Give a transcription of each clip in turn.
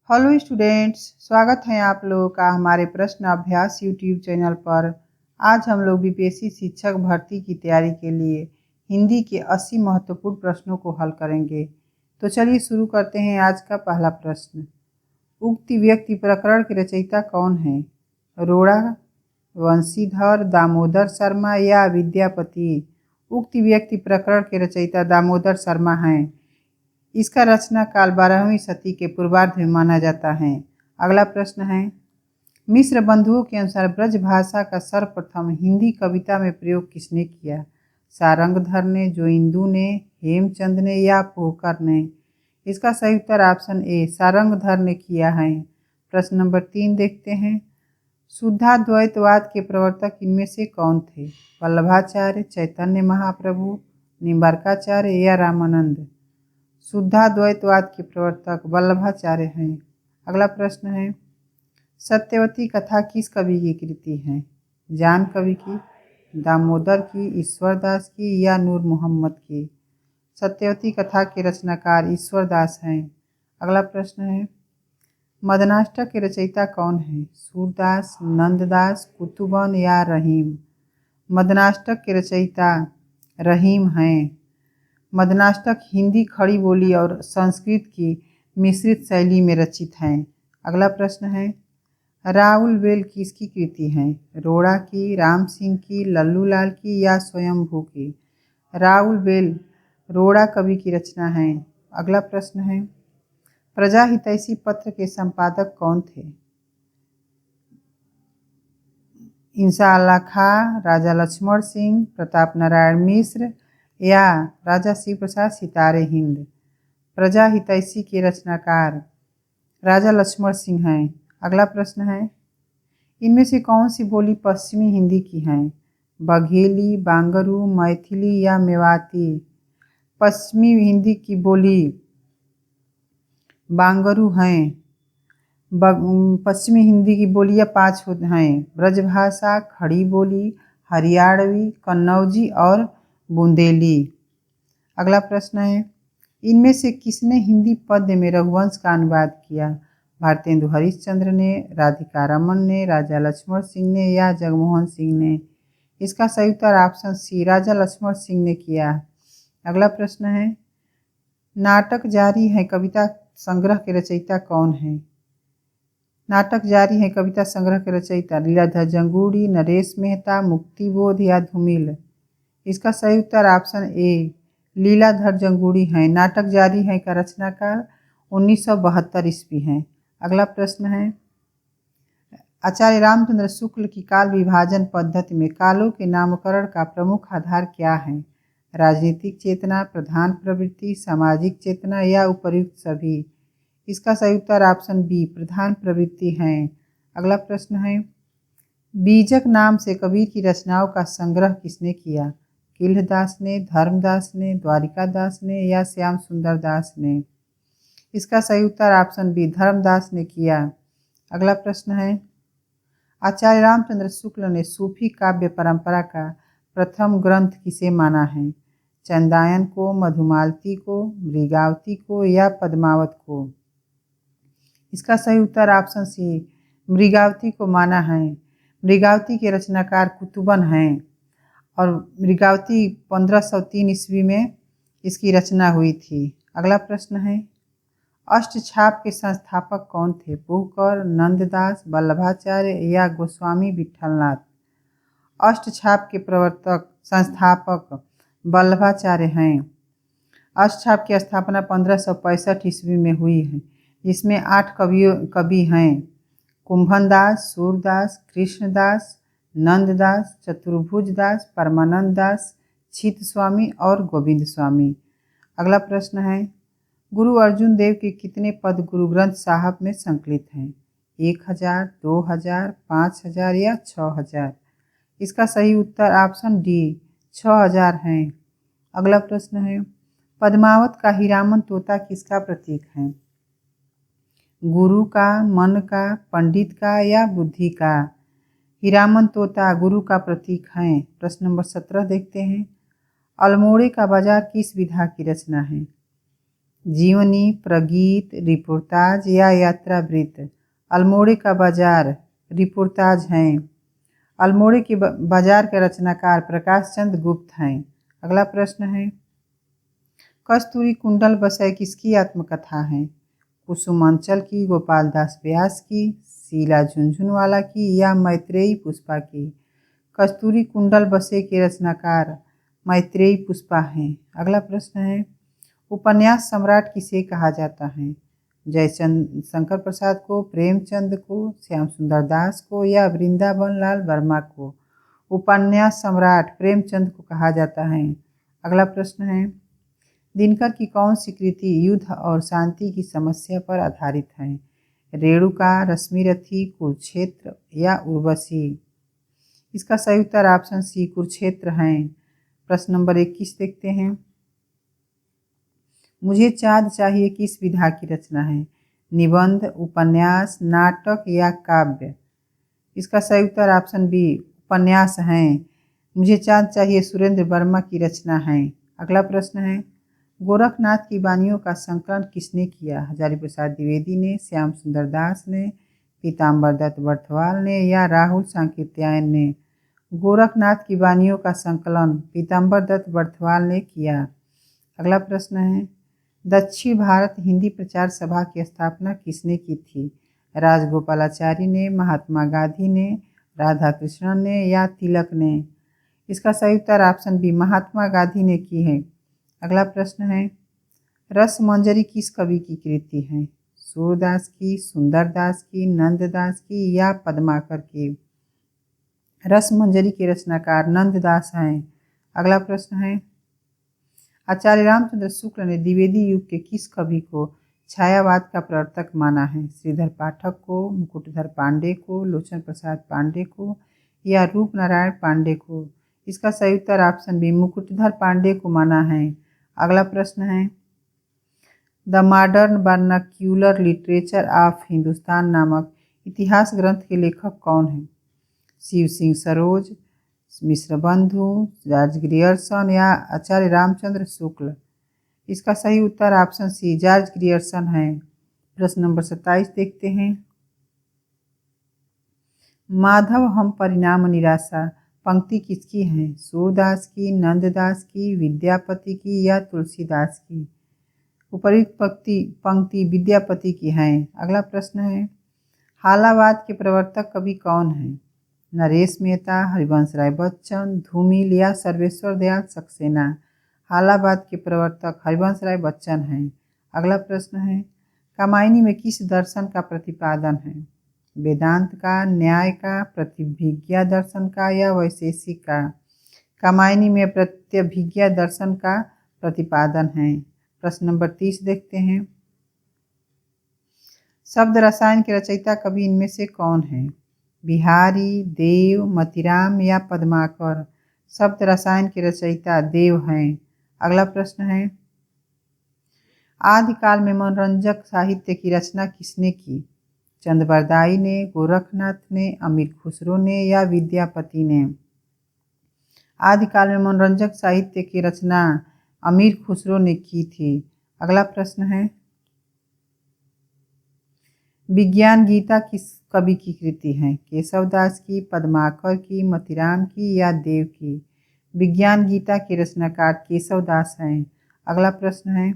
Hello students, स्वागत है आप लोगों का हमारे प्रश्न अभ्यास यूट्यूब चैनल पर। आज हम लोग बीपीएससी शिक्षक भर्ती की तैयारी के लिए हिंदी के 80 महत्वपूर्ण प्रश्नों को हल करेंगे। तो चलिए शुरू करते हैं। आज का पहला प्रश्न, उक्त व्यक्ति प्रकरण के रचयिता कौन है? रोड़ा, वंशीधर, दामोदर शर्मा या विद्यापति? उक्त व्यक्ति प्रकरण के रचयिता दामोदर शर्मा हैं। इसका रचना काल 12वीं सदी के पूर्वार्ध में माना जाता है। अगला प्रश्न है, मिश्र बंधुओं के अनुसार ब्रज भाषा का सर्वप्रथम हिंदी कविता में प्रयोग किसने किया? सारंगधर ने, जोइंदू ने, हेमचंद ने या पोहकर ने? इसका सही उत्तर ऑप्शन ए सारंगधर ने किया है। प्रश्न नंबर 3 देखते हैं, शुद्धाद्वैतवाद के प्रवर्तक इनमें से कौन थे? वल्लभाचार्य, चैतन्य महाप्रभु, निम्बार्काचार्य या रामानंद? शुद्धाद्वैतवाद के प्रवर्तक वल्लभाचार्य हैं। अगला प्रश्न है, सत्यवती कथा किस कवि की कृति है? जान कवि की, दामोदर की, ईश्वरदास की या नूर मोहम्मद की? सत्यवती कथा के रचनाकार ईश्वरदास हैं। अगला प्रश्न है, मदनाष्टक के रचयिता कौन है? सूरदास, नंददास, कुतुबन या रहीम? मदनाष्टक के रचयिता रहीम हैं। मदनाष्टक हिंदी खड़ी बोली और संस्कृत की मिश्रित शैली में रचित हैं। अगला प्रश्न है, राउल बेल किसकी कृति है? रोड़ा की, राम सिंह की, लल्लू लाल की या स्वयंभू की? राउल बेल रोड़ा कवि की रचना है। अगला प्रश्न है, प्रजा हितैषी पत्र के संपादक कौन थे? इंशाअल्लाह खां, राजा लक्ष्मण सिंह, प्रताप नारायण मिश्र या राजा शिव प्रसाद सितारे हिंद? प्रजा हितैषी के रचनाकार राजा लक्ष्मण सिंह हैं। अगला प्रश्न है, इनमें से कौन सी बोली पश्चिमी हिंदी की है? बघेली, बांगरू, मैथिली या मेवाती? पश्चिमी हिंदी की बोली बांगरू हैं। पश्चिमी हिंदी की बोलियाँ 5 हैं: ब्रजभाषा, खड़ी बोली, हरियाणवी, कन्नौजी और बुंदेली। अगला प्रश्न है, इनमें से किसने हिंदी पद्य में रघुवंश का अनुवाद किया? भारतेंदु हरिश्चंद्र ने, राधिका रमन ने, राजा लक्ष्मण सिंह ने या जगमोहन सिंह ने? इसका सही उत्तर ऑप्शन सी राजा लक्ष्मण सिंह ने किया। अगला प्रश्न है, नाटक जारी है कविता संग्रह के रचयिता कौन है? नाटक जारी है कविता संग्रह के रचयिता लीलाधर जंगूड़ी, नरेश मेहता, मुक्तिबोध या धूमिल? इसका सही उत्तर ऑप्शन ए लीलाधर जंगूड़ी हैं। नाटक जारी है का रचनाकार 1972 ईस्वी हैं। अगला प्रश्न है, आचार्य रामचंद्र शुक्ल की काल विभाजन पद्धति में कालों के नामकरण का प्रमुख आधार क्या है? राजनीतिक चेतना, प्रधान प्रवृत्ति, सामाजिक चेतना या उपर्युक्त सभी? इसका सही उत्तर ऑप्शन बी प्रधान प्रवृत्ति हैं। अगला प्रश्न है, बीजक नाम से कबीर की रचनाओं का संग्रह किसने किया? किल्हदास ने, धर्मदास ने, द्वारिकादास ने या श्याम सुंदर दास ने? इसका सही उत्तर ऑप्शन बी धर्मदास ने किया। अगला प्रश्न है, आचार्य रामचंद्र शुक्ल ने सूफी काव्य परंपरा का प्रथम ग्रंथ किसे माना है? चंदायन को, मधुमालती को, मृगावती को या पद्मावत को? इसका सही उत्तर ऑप्शन सी मृगावती को माना है। मृगावती के रचनाकार कुतुबन हैं और मृगावती 1503 ईस्वी में इसकी रचना हुई थी। अगला प्रश्न है, अष्टछाप के संस्थापक कौन थे? पोहकर, नंददास, वल्लभाचार्य या गोस्वामी विठलनाथ? अष्टछाप के प्रवर्तक संस्थापक वल्लभाचार्य हैं। अष्टछाप की स्थापना 1565 ईस्वी में हुई है, जिसमें 8 कवि हैं: कुंभनदास, सूरदास, कृष्णदास, नंददास, चतुर्भुज दास, परमानंद दास, छित स्वामी और गोविंद स्वामी। अगला प्रश्न है, गुरु अर्जुन देव के कितने पद गुरु ग्रंथ साहब में संकलित हैं? 1000, 2000, 5000 या 6000? इसका सही उत्तर ऑप्शन डी 6000 हैं। अगला प्रश्न है, पद्मावत का हीरामन तोता किसका प्रतीक है? गुरु का, मन का, पंडित का या बुद्धि का? हीरामन तोता गुरु का प्रतीक है। प्रश्न नंबर 17 देखते हैं, अल्मोड़े का बाजार किस विधा की रचना है? जीवनी, प्रगीत, रिपोर्ताज या यात्रावृत्त। अल्मोड़े का बाजार रिपोर्ताज हैं। अल्मोड़े के बाजार के रचनाकार प्रकाश चंद्र गुप्त हैं। अगला प्रश्न है, कस्तूरी कुंडल बसै किसकी आत्मकथा है? कुसुमांचल की, गोपाल दास व्यास की, शीला झुनझुनवाला की या मैत्रेयी पुष्पा की? कस्तूरी कुंडल बसे के रचनाकार मैत्रेयी पुष्पा हैं। अगला प्रश्न है, उपन्यास सम्राट किसे कहा जाता है? जयचंद शंकर प्रसाद को, प्रेमचंद को, श्याम सुंदर दास को या वृंदावन लाल वर्मा को? उपन्यास सम्राट प्रेमचंद को कहा जाता है। अगला प्रश्न है, दिनकर की कौन सी कृति युद्ध और शांति की समस्या पर आधारित है? रेणुका, रश्मिरथी, कुरुक्षेत्र या उर्वशी? इसका सही उत्तर ऑप्शन सी कुरुक्षेत्र है। प्रश्न नंबर 21 देखते हैं, मुझे चाँद चाहिए किस विधा की रचना है? निबंध, उपन्यास, नाटक या काव्य? इसका सही उत्तर ऑप्शन बी उपन्यास है। मुझे चाँद चाहिए सुरेंद्र वर्मा की रचना है। अगला प्रश्न है, गोरखनाथ की वाणियों का संकलन किसने किया? हजारी प्रसाद द्विवेदी ने, श्याम सुंदर दास ने, पीताम्बर दत्त बर्थवाल ने या राहुल सांकृत्यायन ने? गोरखनाथ की वाणियों का संकलन पीताम्बर दत्त बर्थवाल ने किया। अगला प्रश्न है, दक्षिण भारत हिंदी प्रचार सभा की स्थापना किसने की थी? राजगोपालाचारी ने, महात्मा गांधी ने, राधा कृष्णन ने या तिलक ने? इसका सही उत्तर ऑप्शन बी महात्मा गांधी ने की है। अगला प्रश्न है, रसमंजरी किस कवि की कृति है? सूरदास की, सुंदरदास की, नंददास की या पद्माकर की? रसमंजरी के रचनाकार नंददास हैं। अगला प्रश्न है, आचार्य रामचंद्र शुक्ल ने द्विवेदी युग के किस कवि को छायावाद का प्रवर्तक माना है? श्रीधर पाठक को, मुकुटधर पांडे को, लोचन प्रसाद पांडे को या रूप नारायण पांडे को? इसका सही उत्तर ऑप्शन बी मुकुटधर पांडे को माना है। अगला प्रश्न है, the modern vernacular literature of Hindustan नामक इतिहास ग्रंथ के लेखक कौन हैं? शिव सिंह सरोज, मिश्र बंधु, जॉर्ज ग्रियर्सन या आचार्य रामचंद्र शुक्ल? इसका सही उत्तर ऑप्शन सी जॉर्ज ग्रियर्सन है। प्रश्न नंबर 27 देखते हैं, माधव हम परिणाम निराशा पंक्ति किसकी है? सूरदास की, नंददास की, विद्यापति की या तुलसीदास की? उपयुक्त पंक्ति विद्यापति की है। अगला प्रश्न है, हालावाद के प्रवर्तक कवि कौन है? नरेश मेहता, हरिवंश राय बच्चन, धूमिल या सर्वेश्वर दयाल सक्सेना? हालावाद के प्रवर्तक हरिवंश राय बच्चन हैं। अगला प्रश्न है, कामायनी में किस दर्शन का प्रतिपादन है? वेदांत का, न्याय का, प्रतिभिज्ञा दर्शन का या वैशेषिक का? कामायनी में प्रतिभिज्ञा दर्शन का प्रतिपादन है। प्रश्न नंबर 30 देखते हैं, शब्द रसायन के रचयिता कवि इनमें से कौन है? बिहारी, देव, मतिराम या पद्माकर? शब्द रसायन के रचयिता देव हैं। अगला प्रश्न है, आदिकाल में मनोरंजक साहित्य की रचना किसने की? चंद्रबरदाई ने, गोरखनाथ ने, अमीर खुसरो ने या विद्यापति ने? आदिकाल में मनोरंजक साहित्य की रचना अमीर खुसरो ने की थी। अगला प्रश्न है, विज्ञान गीता किस कवि की कृति है? केशवदास की, पद्माकर की, मतिराम की या देव की? विज्ञान गीता के रचनाकार केशवदास हैं। अगला प्रश्न है,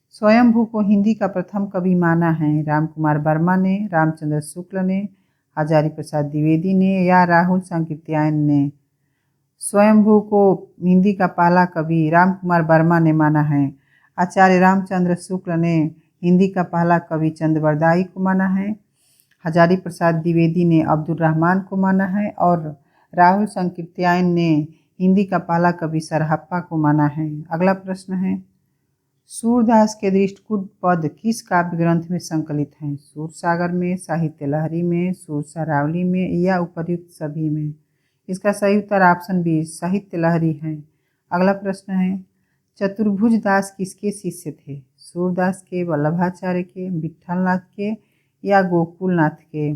स्वयंभू को हिंदी का प्रथम कवि माना है? रामकुमार वर्मा ने, रामचंद्र शुक्ल ने, हजारी प्रसाद द्विवेदी ने या राहुल सांकृत्यायन ने? स्वयंभू को हिंदी का पहला कवि रामकुमार वर्मा ने माना है। आचार्य रामचंद्र शुक्ल ने हिंदी का पहला कवि चंद्रबरदाई को माना है। हजारी प्रसाद द्विवेदी ने अब्दुल रहमान को माना है और राहुल सांकृत्यायन ने हिंदी का पहला कवि सरहप्पा को माना है। अगला प्रश्न है, सूरदास के दृष्टिकूट पद किस काव्य ग्रंथ में संकलित हैं? सूरसागर में, साहित्य लहरी में, सूरसरावली में या उपर्युक्त सभी में? इसका सही उत्तर ऑप्शन बी साहित्य लहरी है। अगला प्रश्न है, चतुर्भुज दास किसके शिष्य थे? सूरदास के, वल्लभाचार्य के, विट्ठलनाथ के या गोकुलनाथ के?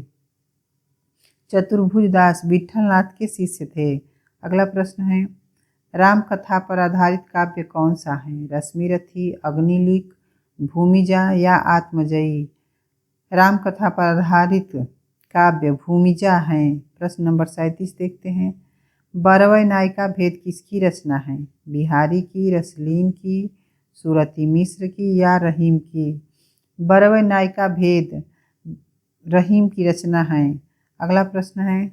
चतुर्भुज दास विट्ठलनाथ के शिष्य थे। अगला प्रश्न है, राम कथा पर आधारित काव्य कौन सा है? रश्मिरथी, अग्निलिक, भूमिजा या आत्मजयी? राम कथा पर आधारित काव्य भूमिजा है। प्रश्न नंबर 37 देखते हैं। बरवय नायिका भेद किसकी रचना है? बिहारी की, रसलीन की, सूरती मिश्र की या रहीम की? बरवय नायिका भेद रहीम की रचना है। अगला प्रश्न है,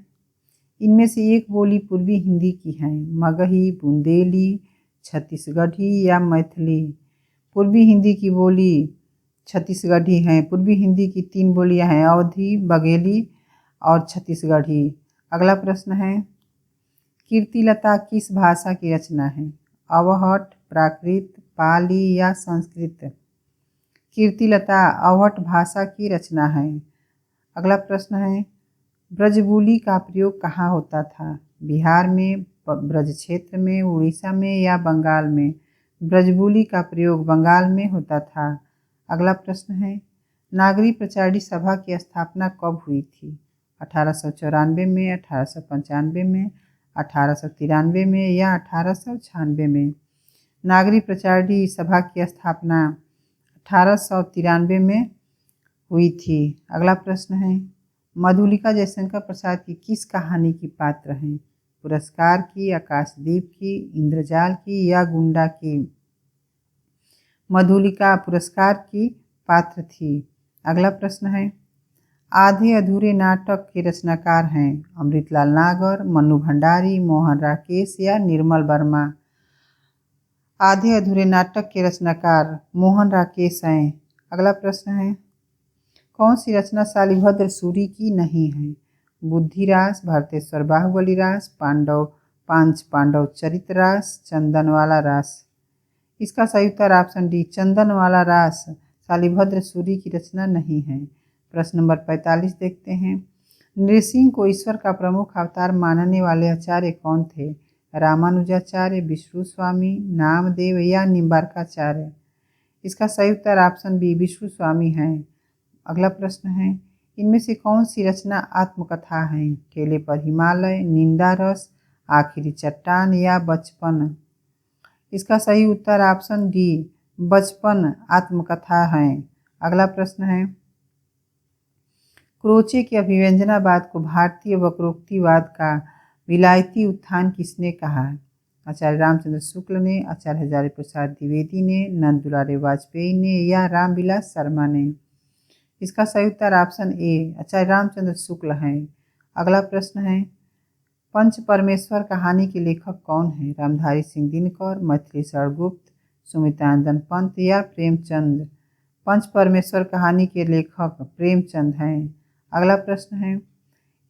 इनमें से एक बोली पूर्वी हिंदी की है? मगही, बुंदेली, छत्तीसगढ़ी या मैथिली? पूर्वी हिंदी की बोली छत्तीसगढ़ी है। पूर्वी हिंदी की 3 बोलियां हैं, अवधी, बघेली और छत्तीसगढ़ी। अगला प्रश्न है, कीर्तिलता किस भाषा की रचना है? अवहट, प्राकृत, पाली या संस्कृत? कीर्तिलता अवहट भाषा की रचना है। अगला प्रश्न है, ब्रजबुली का प्रयोग कहाँ होता था? बिहार में, ब्रज क्षेत्र में, उड़ीसा में या बंगाल में? ब्रजबुली का प्रयोग बंगाल में होता था। अगला प्रश्न है, नागरी प्रचारणी सभा की स्थापना कब हुई थी? 1894 में, 1895 में, 1893 में या 1896 में? नागरी प्रचारणी सभा की स्थापना 1893 में हुई थी। अगला प्रश्न है, मधुलिका जयशंकर प्रसाद की किस कहानी की पात्र हैं? पुरस्कार की, आकाशदीप की, इंद्रजाल की या गुंडा की? मधुलिका पुरस्कार की पात्र थी। अगला प्रश्न है, आधे अधूरे नाटक के रचनाकार हैं? अमृतलाल नागर, मन्नू भंडारी, मोहन राकेश या निर्मल वर्मा? आधे अधूरे नाटक के रचनाकार मोहन राकेश हैं। अगला प्रश्न है, कौन सी रचना शालिभद्र सूरी की नहीं है? बुद्धिरास, भरतेश्वर बाहुबली रास, पांच पांडव चरित रास, चंदनवाला रास? इसका सही उत्तर ऑप्शन डी, चंदनवाला रास शालिभद्र सूरी की रचना नहीं है। प्रश्न नंबर 45 देखते हैं। नृसिंह को ईश्वर का प्रमुख अवतार मानने वाले आचार्य कौन थे? रामानुजाचार्य, विष्णु स्वामी, नामदेव या निम्बार्काचार्य? इसका सही उत्तर ऑप्शन बी, विष्णु स्वामी है। अगला प्रश्न है, इनमें से कौन सी रचना आत्मकथा है? केले पर हिमालय, निंदा रस, आखिरी चट्टान या बचपन? इसका सही उत्तर ऑप्शन डी, बचपन आत्मकथा है। अगला प्रश्न है, क्रोचे के अभिव्यंजनावाद को भारतीय वक्रोक्तिवाद का विलायती उत्थान किसने कहा? आचार्य रामचंद्र शुक्ल ने, आचार्य हजारी प्रसाद द्विवेदी ने, नंद दुलारे वाजपेयी ने या रामविलास शर्मा ने? इसका सही उत्तर ऑप्शन ए, आचार्य रामचंद्र शुक्ल हैं। अगला प्रश्न है, पंच परमेश्वर कहानी के लेखक कौन है? रामधारी सिंह दिनकर, मैथिली शरण गुप्त, सुमित्रानंदन पंत या प्रेमचंद? पंच परमेश्वर कहानी के लेखक प्रेमचंद हैं। अगला प्रश्न है,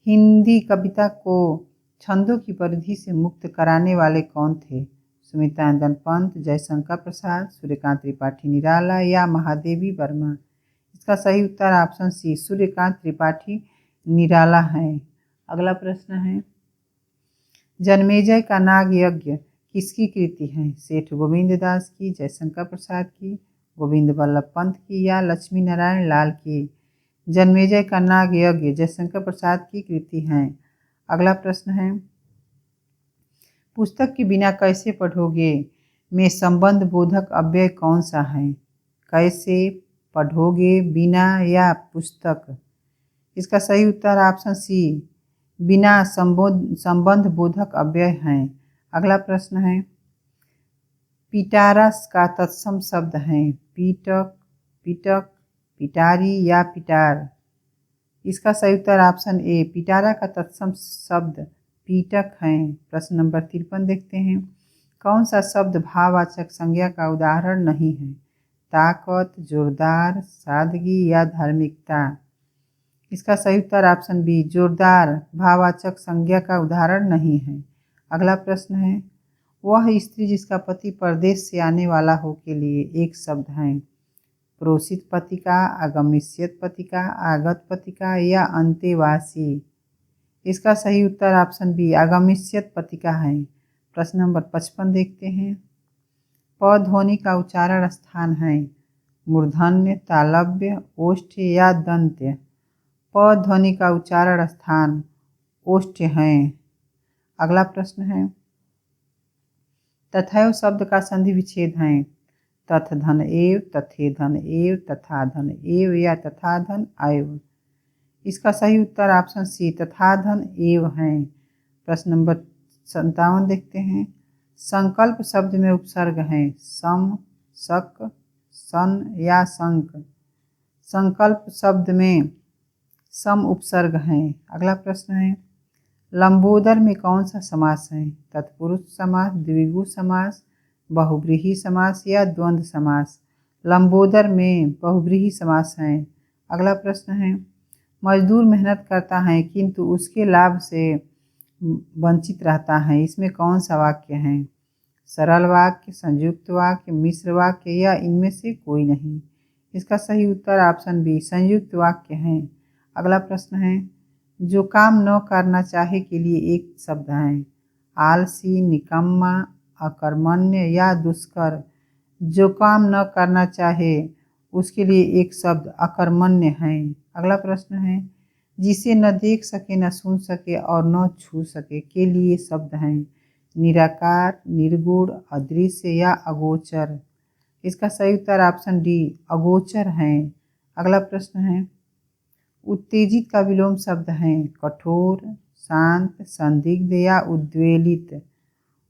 हिंदी कविता को छंदों की परिधि से मुक्त कराने वाले कौन थे? सुमित्रानंदन पंत, जयशंकर प्रसाद, सूर्यकांत त्रिपाठी निराला या महादेवी वर्मा? इसका सही उत्तर ऑप्शन सी, सूर्यकांत त्रिपाठी निराला है। अगला प्रश्न है, जन्मेजय का नाग यज्ञ किसकी कृति है? सेठ गोविंद दास की, जयशंकर प्रसाद की, गोविंद बल्लभ पंत की या लक्ष्मी नारायण लाल की? जन्मेजय का नाग यज्ञ जयशंकर प्रसाद की कृति है। अगला प्रश्न है, पुस्तक के बिना कैसे पढ़ोगे में संबंध बोधक अव्यय कौन सा है? कैसे, पढ़ोगे, बिना या पुस्तक? इसका सही उत्तर ऑप्शन सी, बिना संबंध बोधक अव्यय हैं। अगला प्रश्न है, पिटारा का तत्सम शब्द है? पीटक, पिटक, पिटारी या पिटार? इसका सही उत्तर ऑप्शन ए, पिटारा का तत्सम शब्द पीटक है। प्रश्न नंबर 53 देखते हैं। कौन सा शब्द भाववाचक संज्ञा का उदाहरण नहीं है? ताकत, जोरदार, सादगी या धार्मिकता? इसका सही उत्तर ऑप्शन बी, जोरदार भाववाचक संज्ञा का उदाहरण नहीं है। अगला प्रश्न है, वह स्त्री जिसका पति परदेश से आने वाला हो के लिए एक शब्द है? प्रोषित पतिका, आगमिष्यत पतिका, आगत पतिका या अंतेवासी? इसका सही उत्तर ऑप्शन बी, आगमिष्यत पतिका है। प्रश्न नंबर 55 देखते हैं। प ध्वनि का उच्चारण स्थान है? मूर्धन्य, तालव्य, ओष्ठ या दंत्य? प ध्वनि का उच्चारण स्थान ओष्ठ है। अगला प्रश्न है, तथैव शब्द का संधि विच्छेद है तथ धन एव, तथे धन एव, तथा धन एव या तथा धन एव। इसका सही उत्तर ऑप्शन सी तथा धन एव है। प्रश्न नंबर 57 देखते हैं। संकल्प शब्द में उपसर्ग हैं सम, शक, सन या संक। संकल्प शब्द में सम उपसर्ग हैं। अगला प्रश्न है लंबोदर में कौन सा समास है? तत्पुरुष समास, द्विगु समास, बहुव्रीहि समास या द्वंद्व समास। लंबोदर में बहुव्रीहि समास है। अगला प्रश्न है मजदूर मेहनत करता है किंतु उसके लाभ से वंचित रहता है, इसमें कौन सा वाक्य है? सरल वाक्य, संयुक्त वाक्य, मिश्र वाक्य या इनमें से कोई नहीं। इसका सही उत्तर ऑप्शन बी संयुक्त वाक्य है। अगला प्रश्न है जो काम न करना चाहे के लिए एक शब्द है आलसी, निकम्मा, अकर्मण्य या दुष्कर। जो काम न करना चाहे उसके लिए एक शब्द अकर्मण्य है। अगला प्रश्न है जिसे न देख सके, न सुन सके और न छू सके के लिए शब्द हैं निराकार, निर्गुण, अदृश्य या अगोचर। इसका सही उत्तर ऑप्शन डी अगोचर है। अगला प्रश्न है उत्तेजित का विलोम शब्द है कठोर, शांत, संदिग्ध या उद्वेलित।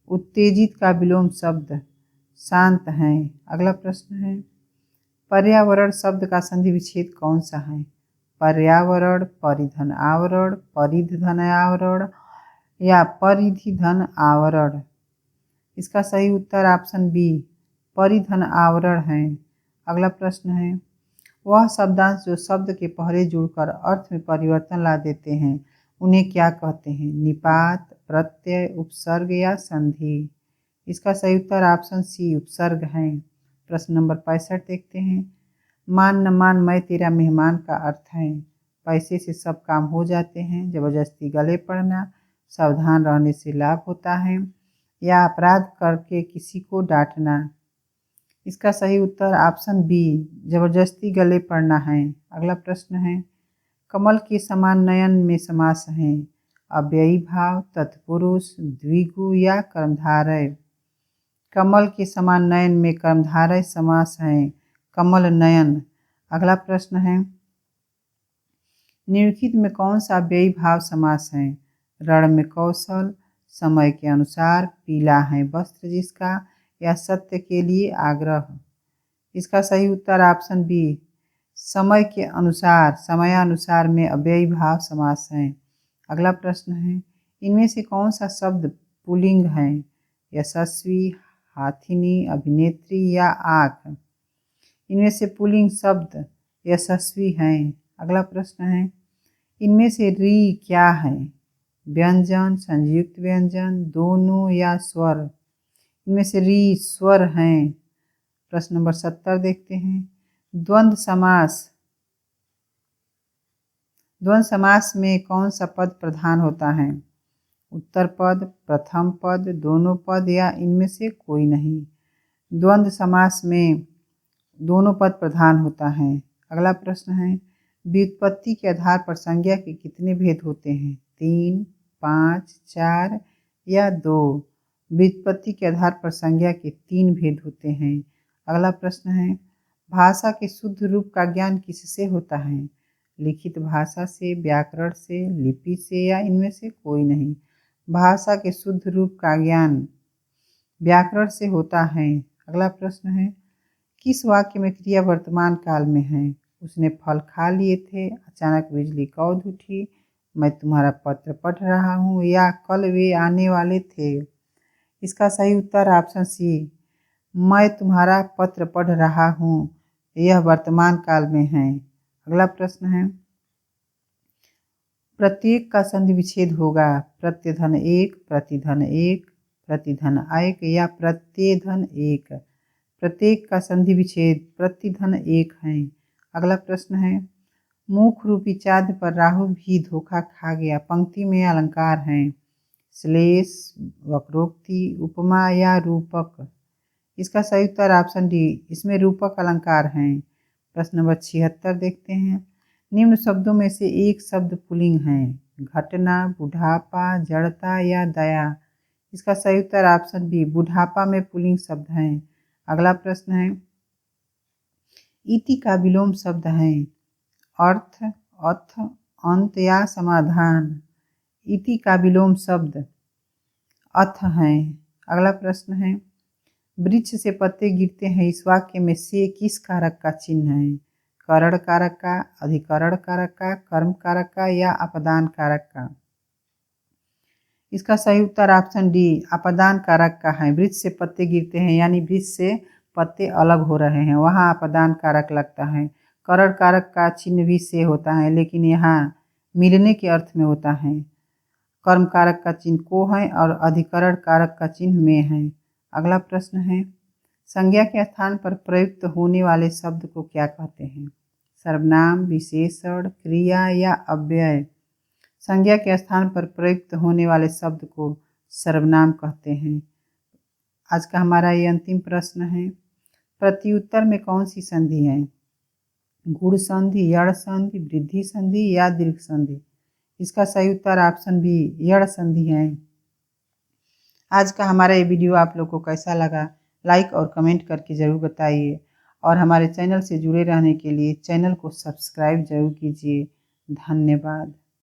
उत्तेजित का विलोम शब्द शांत है। अगला प्रश्न है पर्यावरण शब्द का संधि विच्छेद कौन सा है? पर्यावरण, परिधन आवरण, परिध धन आवरण या परिधि धन आवरण। इसका सही उत्तर ऑप्शन बी परिधन आवरण है। अगला प्रश्न है वह शब्दांश जो शब्द के पहले जुड़कर अर्थ में परिवर्तन ला देते हैं उन्हें क्या कहते हैं? निपात, प्रत्यय, उपसर्ग या संधि। इसका सही उत्तर ऑप्शन सी उपसर्ग है। प्रश्न नंबर 65 देखते हैं। मान न मान मैं तेरा मेहमान का अर्थ है पैसे से सब काम हो जाते हैं, जबरदस्ती गले पड़ना, सावधान रहने से लाभ होता है या अपराध करके किसी को डांटना। इसका सही उत्तर ऑप्शन बी जबरदस्ती गले पड़ना है। अगला प्रश्न है कमल के समान नयन में समास है अव्ययी भाव, तत्पुरुष, द्विगु या कर्मधारय। कमल के समान नयन में कर्मधारय समास है कमल नयन। अगला प्रश्न है निम्नलिखित में कौन सा अव्ययी भाव समास है? रण में कौशल, समय के अनुसार, पीला है वस्त्र जिसका या सत्य के लिए आग्रह। इसका सही उत्तर ऑप्शन बी समय के अनुसार, समयानुसार में अव्ययी भाव समास है। अगला प्रश्न है इनमें से कौन सा शब्द पुल्लिंग है? यशस्वी, हाथिनी, अभिनेत्री या आँख। इनमें से पुल्लिंग शब्द यशस्वी हैं। अगला प्रश्न है इनमें से री क्या है? व्यंजन, संयुक्त व्यंजन, दोनों या स्वर। इनमें से री स्वर हैं। प्रश्न नंबर 70 देखते हैं। द्वंद्व समास, द्वंद्व समास में कौन सा पद प्रधान होता है? उत्तर पद, प्रथम पद, दोनों पद या इनमें से कोई नहीं। द्वंद्व समास में दोनों पद प्रधान होता है। अगला प्रश्न है व्युत्पत्ति के आधार पर संज्ञा के कितने भेद होते हैं? 3, 5, 4 या 2। व्युत्पत्ति के आधार पर संज्ञा के 3 भेद होते हैं। अगला प्रश्न है भाषा के शुद्ध रूप का ज्ञान किससे होता है? लिखित भाषा से, व्याकरण से, लिपि से या इनमें से कोई नहीं। भाषा के शुद्ध रूप का ज्ञान व्याकरण से होता है। अगला प्रश्न है किस वाक्य में क्रिया वर्तमान काल में है? उसने फल खा लिए थे, अचानक बिजली कौंध उठी, मैं तुम्हारा पत्र पढ़ रहा हूँ या कल वे आने वाले थे। इसका सही उत्तर ऑप्शन सी मैं तुम्हारा पत्र पढ़ रहा हूँ यह वर्तमान काल में है। अगला प्रश्न है प्रत्येक का संधि विच्छेद होगा प्रत्यधन एक, प्रतिधन एक, प्रतिधन एक या प्रत्येधन एक। प्रत्येक का संधि विच्छेद प्रतिधन एक है। अगला प्रश्न है मुख रूपी चाँद पर राहु भी धोखा खा गया पंक्ति में अलंकार हैं श्लेष, वक्रोक्ति, उपमा या रूपक। इसका सही उत्तर ऑप्शन डी इसमें रूपक अलंकार हैं। प्रश्न नंबर 76 देखते हैं। निम्न शब्दों में से एक शब्द पुल्लिंग है घटना, बुढ़ापा, जड़ता या दया। इसका सही उत्तर ऑप्शन बी बुढ़ापा में पुल्लिंग शब्द है। अगला प्रश्न है, इति का विलोम शब्द है अर्थ, अथ, अंत या समाधान। इति का विलोम शब्द अथ है। अगला प्रश्न है, वृक्ष से पत्ते गिरते हैं इस वाक्य में से किस कारक का चिन्ह है? करण कारक का, अधिकरण कारक का, कर्म कारक का या अपदान कारक का? इसका सही उत्तर ऑप्शन डी अपदान कारक का है। वृक्ष से पत्ते गिरते हैं यानी वृक्ष से पत्ते अलग हो रहे हैं, वहाँ अपदान कारक लगता है। करण कारक का चिन्ह भी से होता है लेकिन यहाँ मिलने के अर्थ में होता है। कर्म कारक का चिन्ह को है और अधिकरण कारक का चिन्ह में है। अगला प्रश्न है, संज्ञा के स्थान पर प्रयुक्त होने वाले शब्द को क्या कहते हैं? सर्वनाम, विशेषण, क्रिया या अव्यय? संज्ञा के स्थान पर प्रयुक्त होने वाले शब्द को सर्वनाम कहते हैं। आज का हमारा ये अंतिम प्रश्न है, प्रत्युत्तर में कौन सी संधि है? गुण संधि, यड़ संधि, वृद्धि संधि या दीर्घ संधि? इसका सही उत्तर ऑप्शन बी यड़ संधि है। आज का हमारा ये वीडियो आप लोग को कैसा लगा लाइक और कमेंट करके ज़रूर बताइए और हमारे चैनल से जुड़े रहने के लिए चैनल को सब्सक्राइब जरूर कीजिए। धन्यवाद।